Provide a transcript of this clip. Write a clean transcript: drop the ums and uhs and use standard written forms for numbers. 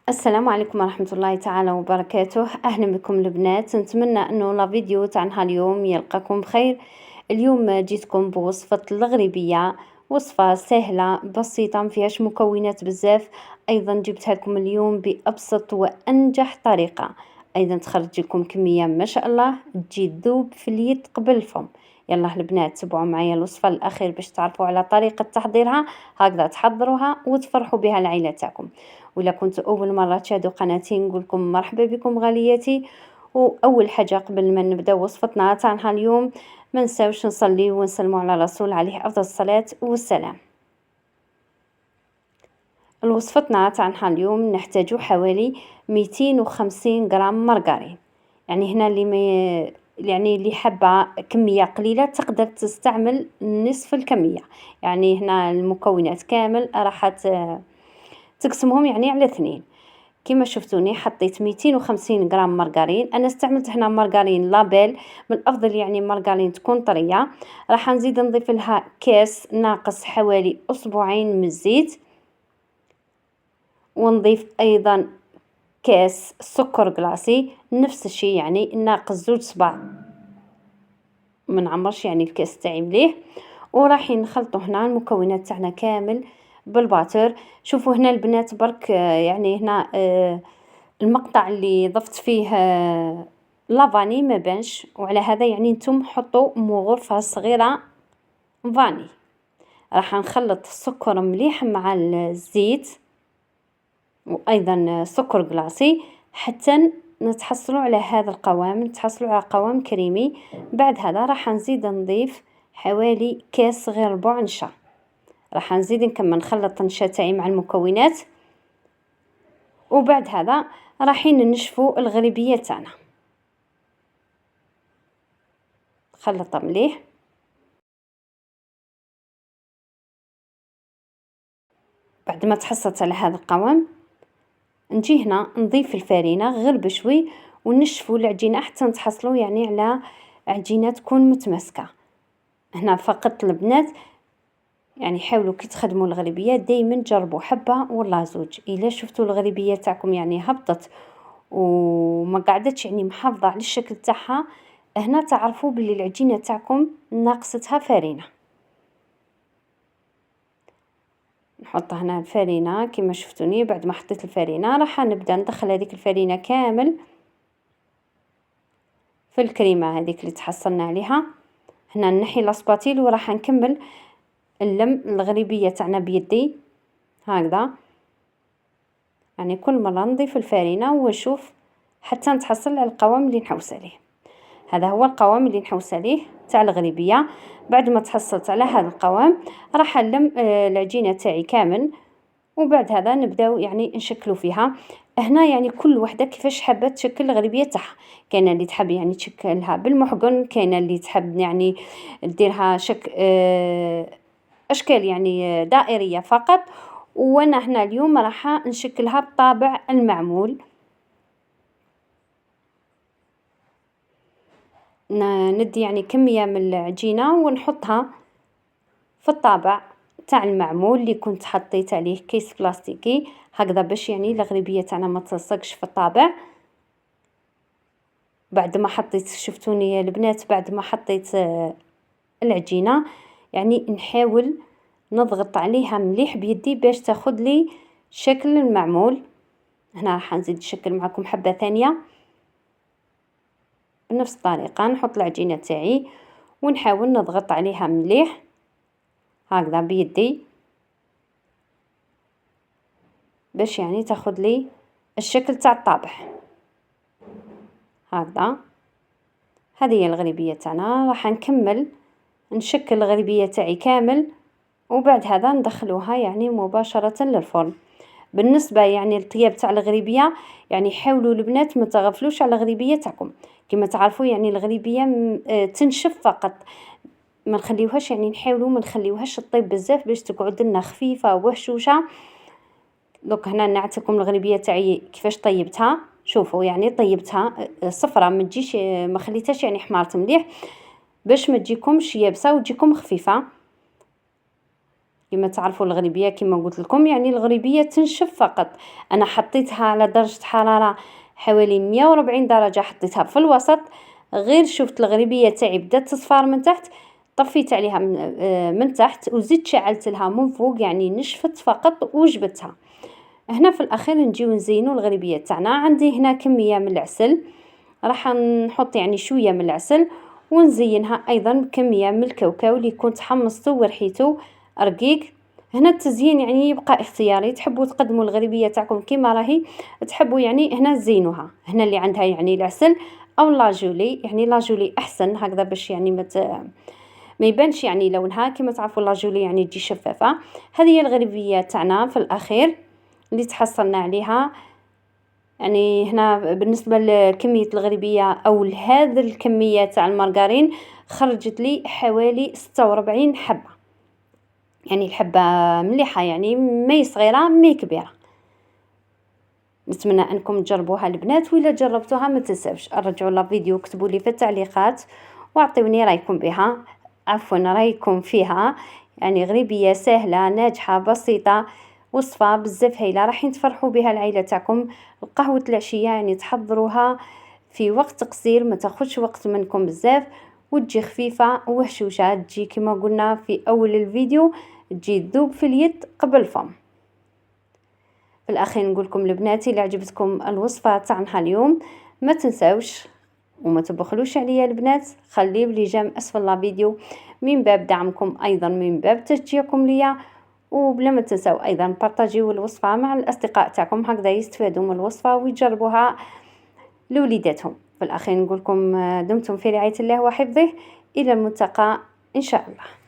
السلام عليكم ورحمة الله تعالى وبركاته. أهلا بكم البنات، نتمنى أنه لا فيديو تاع نهار اليوم يلقاكم بخير. اليوم جيتكم بوصفة الغريبية، وصفة سهلة بسيطة مفيهاش مكونات بزاف. أيضا جبتها لكم اليوم بأبسط وأنجح طريقة، أيضا تخرج لكم كمية ما شاء الله تجي تذوب في اليد قبل الفم. يلا البنات تبعوا معايا الوصفة الأخير باش تعرفوا على طريقة تحضيرها، هكذا تحضروها وتفرحوا بها العائلة تاعكم. ولا كنت أول مرة تشاهدوا قناتي نقولكم مرحبا بكم غالياتي. وأول حاجة قبل ما نبدأ وصفتنا تاعنا اليوم ما نساوش نصلي ونسلموا على رسول عليه أفضل الصلاة والسلام. الوصفتنا تاعنا اليوم نحتاج حوالي 250 غرام مارغرين. يعني هنا اللي ما يعني اللي حابة كمية قليلة تقدر تستعمل نصف الكمية. يعني هنا المكونات كامل راح تقسمهم يعني على 2. كما شفتوني حطيت 250 غرام مارغرين. انا استعملت هنا مارغرين لابيل، من الافضل يعني مارغرين تكون طريه. راح نزيد نضيف لها كاس ناقص حوالي اسبوعين من الزيت، ونضيف ايضا كاس سكر كلاصي نفس الشيء يعني ناقص 2 صباع. ما نعمرش يعني الكاس تاعي مليح. وراح نخلطوا هنا المكونات تاعنا كامل بالباتر. شوفوا هنا البنات برك يعني هنا المقطع اللي ضفت فيه لافاني ما بانش، وعلى هذا يعني نتوما حطوا غرفة صغيرة فاني. راح نخلط السكر مليح مع الزيت وايضا سكر كلاصي حتى نتحصلوا على هذا القوام، نتحصلوا على قوام كريمي. بعد هذا راح نزيد نضيف حوالي كاس صغير ربع نشا. راح نزيد نكمل نخلط النشا تاعي مع المكونات، وبعد هذا رايحين ننشفوا الغريبيه تاعنا. خلطها مليح. بعد ما تحصلت على هذا القوام نجي هنا نضيف الفرينه غير بشوي ونشفوا العجينه حتى نتحصلوا يعني على عجينه تكون متماسكه. هنا فقط البنات يعني حاولوا كي تخدموا الغريبيه دائما جربوا حبه ولا زوج. الا شفتوا الغريبيه تاعكم يعني هبطت وما قعدتش يعني محافظه على الشكل تاعها، هنا تعرفوا باللي العجينه تاعكم ناقصتها فرينه. نحط هنا الفرينه كما شفتوني. بعد ما حطيت الفرينه راح نبدا ندخل هذيك الفرينه كامل في الكريمه هذيك اللي تحصلنا عليها. هنا نحي لاسباتيل وراح نكمل اللم الغريبيه تاعنا بيدي هكذا. يعني كل مره نضيف الفرينه ونشوف حتى نتحصل على القوام اللي نحوس عليه. هذا هو القوام اللي نحوس عليه تاع الغريبيه. بعد ما تحصلت على هذا القوام راح نلم العجينه تاعي كامل، وبعد هذا نبداو يعني نشكلوا فيها. هنا يعني كل وحده كيفاش حابه تشكل الغريبيه تاعها. كاينه اللي تحب يعني تشكلها بالمحقن، كاينه اللي تحب يعني ديرها اشكال يعني دائريه فقط. وانا هنا اليوم راح نشكلها بالطابع المعمول. ندي يعني كميه من العجينه ونحطها في الطابع تاع المعمول اللي كنت حطيت عليه كيس بلاستيكي هكذا باش يعني الغريبيه تاعنا ما تلصقش في الطابع. بعد ما حطيت شفتوني يا البنات بعد ما حطيت العجينه يعني نحاول نضغط عليها مليح بيدي باش تاخذ لي شكل المعمول. هنا راح نزيد نشكل معكم حبه ثانيه بنفس الطريقه. نحط العجينه تاعي ونحاول نضغط عليها مليح هكذا بيدي باش يعني تاخذ لي الشكل تاع الطابع هكذا. هذه هي الغريبيه تاعنا. راح نكمل نشكل الغريبيه تاعي كامل، وبعد هذا ندخلوها يعني مباشره للفرن. بالنسبه يعني الطياب تاع الغريبيه يعني حاولوا البنات ما تغفلوش على الغريبيه تاعكم. كما تعرفوا يعني الغريبيه تنشف فقط، ما نخليوهاش يعني نحاولوا ما نخليوهاش تطيب بزاف باش تقعد لنا خفيفه وهشوشه. دوك هنا نعطيكم الغريبيه تاعي كيفاش طيبتها. شوفوا يعني طيبتها صفرة ما تجيش ما خليتهاش يعني حمارت مليح باش ما تجيكمش يابسه وتجيكم خفيفه. كما تعرفوا الغريبيه كما قلت لكم يعني الغريبيه تنشف فقط. انا حطيتها على درجه حراره حوالي 140 درجه، حطيتها في الوسط، غير شفت الغريبيه تاعي بدات تصفر من تحت، طفيت عليها من تحت وزدت شعلت لها من فوق، يعني نشفت فقط وجبتها. هنا في الاخير نجيو نزينوا الغريبيه تاعنا. عندي هنا كميه من العسل، راح نحط يعني شويه من العسل، ونزينها ايضا بكميه من الكاوكاو اللي كنت حمصته ورحيته رقيق. هنا التزيين يعني يبقى اختياري، تحبوا تقدموا الغريبيه تاعكم كيما راهي، تحبوا يعني هنا زينوها. هنا اللي عندها يعني العسل او لاجولي، يعني لاجولي احسن هكذا باش يعني ما يبانش يعني لونها. كما تعرفوا لاجولي يعني تجي شفافه. هذه هي الغريبيه تاعنا في الاخير اللي تحصلنا عليها. يعني هنا بالنسبة لكمية الغريبية أو لهذا الكمية تاع المارغرين خرجت لي حوالي 46 حبة، يعني الحبة مليحة، يعني ماهي صغيرة ماهي كبيرة. نتمنى أنكم تجربوها البنات، وإلا جربتوها ما تنساوش رجعوا للفيديو وكتبوا لي في التعليقات واعطوني رايكم بها، عفوا رايكم فيها. يعني غريبية سهلة ناجحة بسيطة، وصفة بزاف هايلة راح تفرحوا بها العائلة تاعكم. قهوة العشية يعني تحضروها في وقت قصير، ما تاخذش وقت منكم بزاف، وتجي خفيفة وهشوشة، تجي كما قلنا في أول الفيديو تجي تذوب في اليد قبل الفم. في الاخير نقول لكم البنات اللي عجبتكم الوصفه تاعنا اليوم ما تنساوش وما تبخلوش عليا البنات، خليو لي جيم اسفل لا فيديو من باب دعمكم، ايضا من باب تشجيعكم ليا. وبلا ما تنساو ايضا بارطاجيو الوصفه مع الاصدقاء تاعكم، هكذا يستفادوا من الوصفه ويجربوها لوليداتهم. في الاخير نقول لكم دمتم في رعايه الله وحفظه، الى الملتقى ان شاء الله.